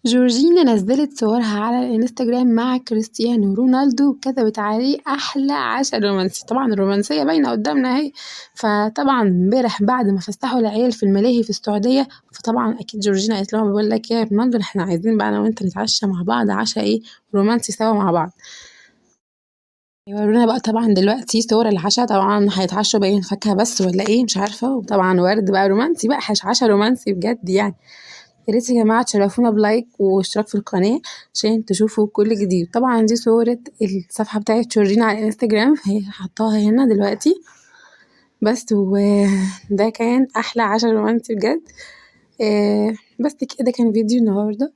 جورجينا نزلت صورها على الانستجرام مع كريستيانو رونالدو وكتبت عليه احلى عشاء رومانسي. طبعا الرومانسية باينة قدامنا اهي. فطبعا امبارح بعد ما فسحوا العيال في الملاهي في السعودية، فطبعا اكيد جورجينا قالت لهم بقول لك يا رونالدو احنا عايزين بقى انا وانت نتعشى مع بعض عشاء ايه رومانسي سوا مع بعض. يورونا بقى طبعا دلوقتي صور العشاء، طبعا هيتعشوا باين فاكهة بس ولا ايه مش عارفة، وطبعا ورد بقى رومانسي بقى عشاء رومانسي بجد يعني. يا ريت يا جماعة تشرفونا بلايك واشتراك في القناة عشان تشوفوا كل جديد. طبعا دي صورة الصفحة بتاعت جورجينا على الانستجرام، هي حطاها هنا دلوقتي بس. وده كان احلى عشاء رومانسي بجد. بس كده كان فيديو النهاردة.